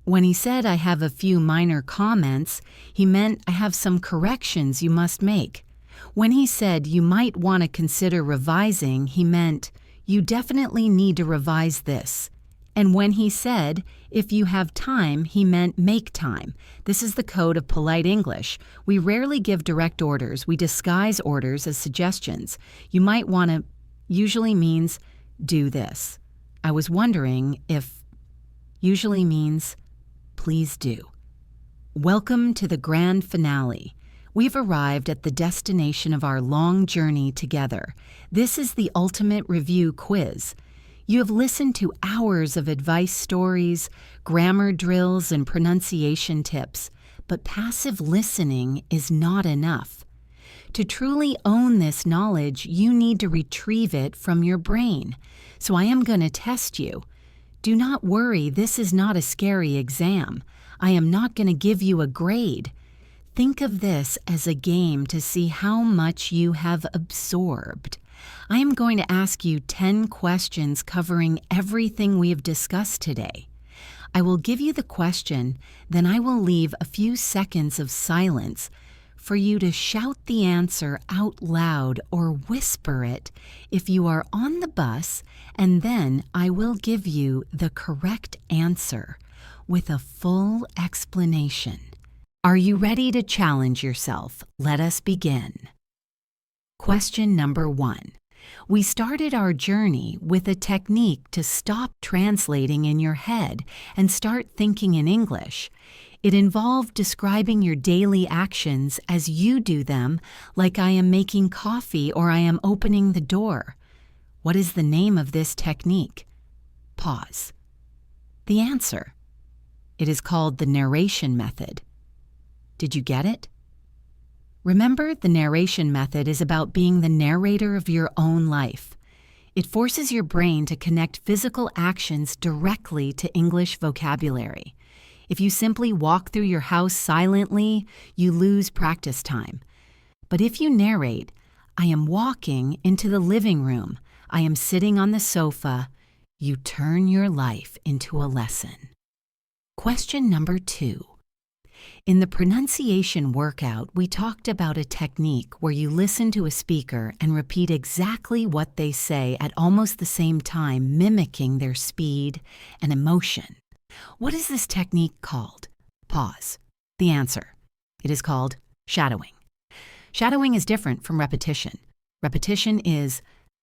Speaker 1: When he said I have a few minor comments, he meant I have some corrections you must make. When he said you might want to consider revising, he meant you definitely need to revise this. And when he said, if you have time, he meant make time. This is the code of polite English. We rarely give direct orders. We disguise orders as suggestions. You might want to usually means do this. I was wondering if usually means please do. Welcome to the grand finale. We've arrived at the destination of our long journey together. This is the ultimate review quiz. You have listened to hours of advice stories, grammar drills, and pronunciation tips, but passive listening is not enough. To truly own this knowledge, you need to retrieve it from your brain. So I am going to test you. Do not worry, this is not a scary exam. I am not going to give you a grade. Think of this as a game to see how much you have absorbed. I am going to ask you 10 questions covering everything we have discussed today. I will give you the question, then I will leave a few seconds of silence for you to shout the answer out loud or whisper it if you are on the bus, and then I will give you the correct answer with a full explanation. Are you ready to challenge yourself? Let us begin. Question number 1. We started our journey with a technique to stop translating in your head and start thinking in English. It involved describing your daily actions as you do them, like I am making coffee or I am opening the door. What is the name of this technique? Pause. The answer. It is called the narration method. Did you get it? Remember, the narration method is about being the narrator of your own life. It forces your brain to connect physical actions directly to English vocabulary. If you simply walk through your house silently, you lose practice time. But if you narrate, I am walking into the living room, I am sitting on the sofa, you turn your life into a lesson. Question number 2. In the pronunciation workout, we talked about a technique where you listen to a speaker and repeat exactly what they say at almost the same time, mimicking their speed and emotion. What is this technique called? Pause. The answer. It is called shadowing. Shadowing is different from repetition. Repetition is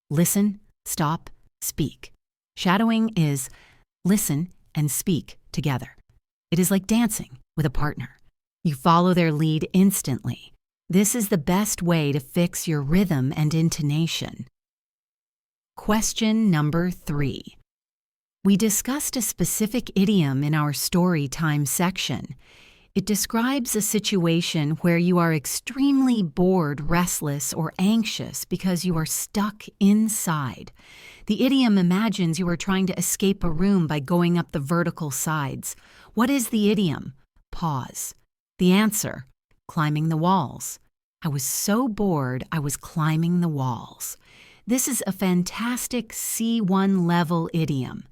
Speaker 1: listen, stop, speak. Shadowing is listen and speak together. It is like dancing with a partner. You follow their lead instantly. This is the best way to fix your rhythm and intonation. Question number 3. We discussed a specific idiom in our story time section. It describes a situation where you are extremely bored, restless, or anxious because you are stuck inside. The idiom imagines you are trying to escape a room by going up the vertical sides. What is the idiom? Pause. The answer, climbing the walls. I was so bored, I was climbing the walls. This is a fantastic C1 level idiom.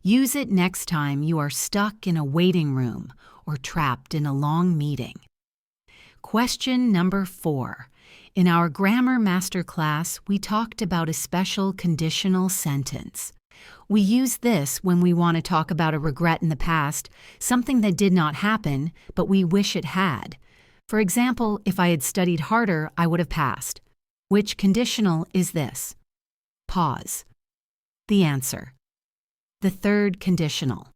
Speaker 1: Use it next time you are stuck in a waiting room or trapped in a long meeting. Question number 4. In our grammar masterclass, we talked about a special conditional sentence. We use this when we want to talk about a regret in the past, something that did not happen, but we wish it had. For example, if I had studied harder, I would have passed. Which conditional is this? Pause. The answer. The third conditional.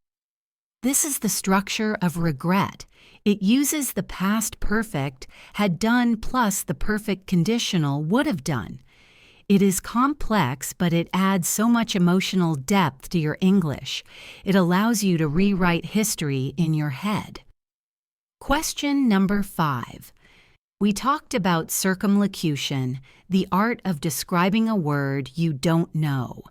Speaker 1: This is the structure of regret. It uses the past perfect, had done plus the perfect conditional would have done. It is complex, but it adds so much emotional depth to your English. It allows you to rewrite history in your head. Question number 5. We talked about circumlocution, the art of describing a word you don't know.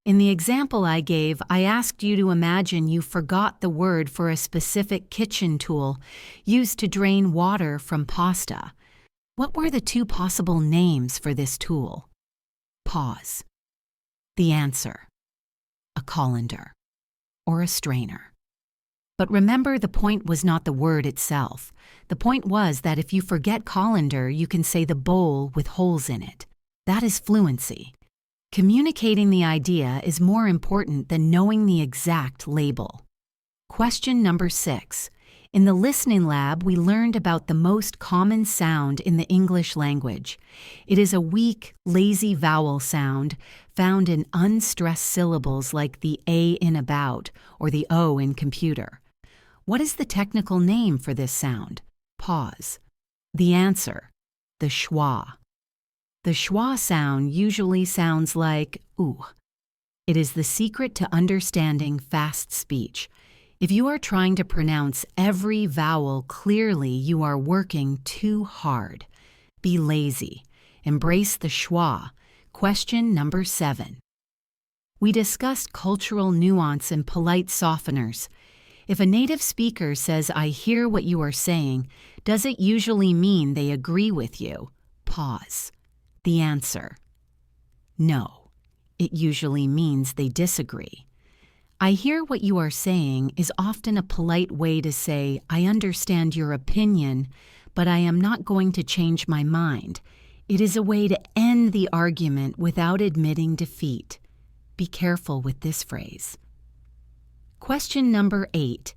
Speaker 1: In the example I gave, I asked you to imagine you forgot the word for a specific kitchen tool used to drain water from pasta. What were the 2 possible names for this tool? Pause. The answer. A colander or a strainer. But remember, the point was not the word itself. The point was that if you forget colander, you can say the bowl with holes in it. That is fluency. Communicating the idea is more important than knowing the exact label. Question number 6. In the listening lab, we learned about the most common sound in the English language. It is a weak, lazy vowel sound found in unstressed syllables like the A in about or the O in computer. What is the technical name for this sound? Pause. The answer. The schwa. The schwa sound usually sounds like ooh. It is the secret to understanding fast speech. If you are trying to pronounce every vowel clearly, you are working too hard. Be lazy. Embrace the schwa. Question number 7. We discussed cultural nuance and polite softeners. If a native speaker says, "I hear what you are saying," does it usually mean they agree with you? Pause. The answer. No. It usually means they disagree. I hear what you are saying is often a polite way to say, I understand your opinion, but I am not going to change my mind. It is a way to end the argument without admitting defeat. Be careful with this phrase. Question number 8.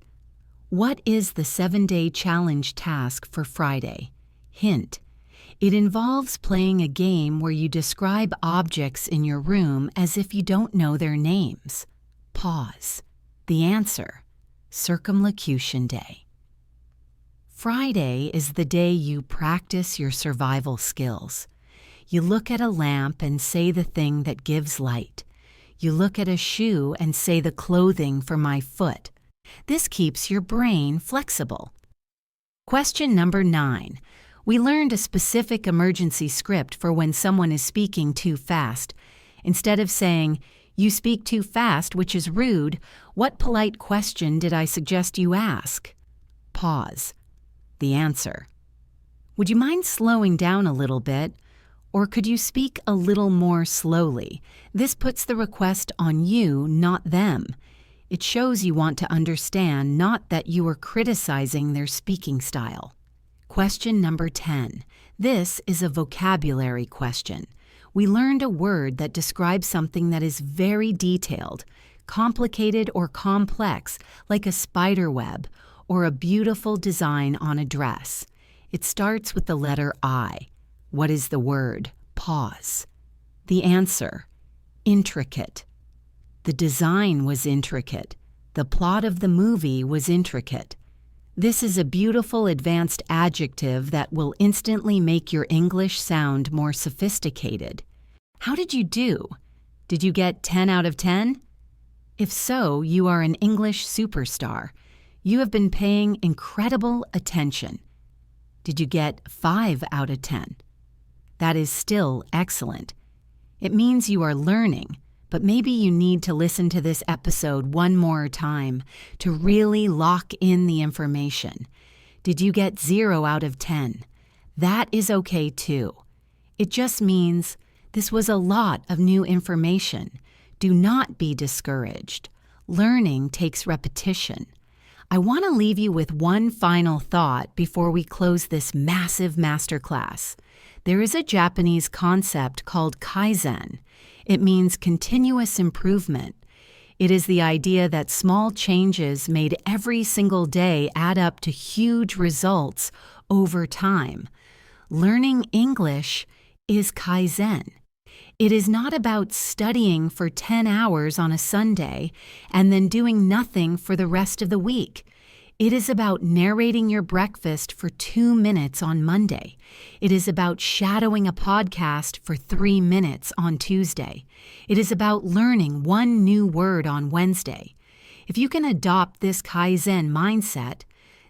Speaker 1: What is the 7-day challenge task for Friday? Hint. It involves playing a game where you describe objects in your room as if you don't know their names. Pause. The answer. Circumlocution Day. Friday is the day you practice your survival skills. You look at a lamp and say the thing that gives light. You look at a shoe and say the clothing for my foot. This keeps your brain flexible. Question number 9. We learned a specific emergency script for when someone is speaking too fast. Instead of saying, "You speak too fast," which is rude, what polite question did I suggest you ask? Pause. The answer. Would you mind slowing down a little bit? Or could you speak a little more slowly? This puts the request on you, not them. It shows you want to understand, not that you are criticizing their speaking style. Question number 10. This is a vocabulary question. We learned a word that describes something that is very detailed, complicated or complex, like a spider web or a beautiful design on a dress. It starts with the letter I. What is the word? Pause. The answer: intricate. The design was intricate. The plot of the movie was intricate. This is a beautiful advanced adjective that will instantly make your English sound more sophisticated. How did you do? Did you get 10 out of 10? If so, you are an English superstar. You have been paying incredible attention. Did you get 5 out of 10? That is still excellent. It means you are learning, but maybe you need to listen to this episode one more time to really lock in the information. Did you get 0 out of 10? That is okay too. It just means this was a lot of new information. Do not be discouraged. Learning takes repetition. I want to leave you with one final thought before we close this massive masterclass. There is a Japanese concept called kaizen. It means continuous improvement. It is the idea that small changes made every single day add up to huge results over time. Learning English is kaizen. It is not about studying for 10 hours on a Sunday and then doing nothing for the rest of the week. It is about narrating your breakfast for 2 minutes on Monday. It is about shadowing a podcast for 3 minutes on Tuesday. It is about learning one new word on Wednesday. If you can adopt this Kaizen mindset,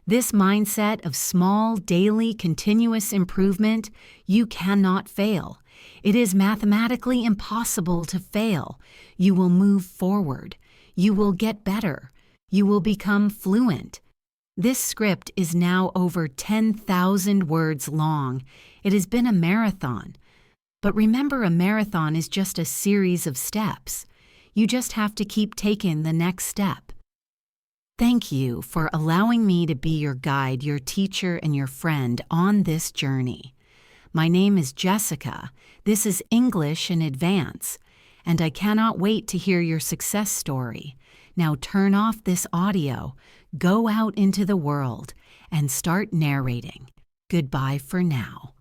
Speaker 1: this mindset of small, daily, continuous improvement, you cannot fail. It is mathematically impossible to fail. You will move forward. You will get better. You will become fluent. This script is now over 10,000 words long. It has been a marathon. But remember, a marathon is just a series of steps. You just have to keep taking the next step. Thank you for allowing me to be your guide, your teacher, and your friend on this journey. My name is Jessica. This is English in Advance, and I cannot wait to hear your success story. Now turn off this audio, go out into the world, and start narrating. Goodbye for now.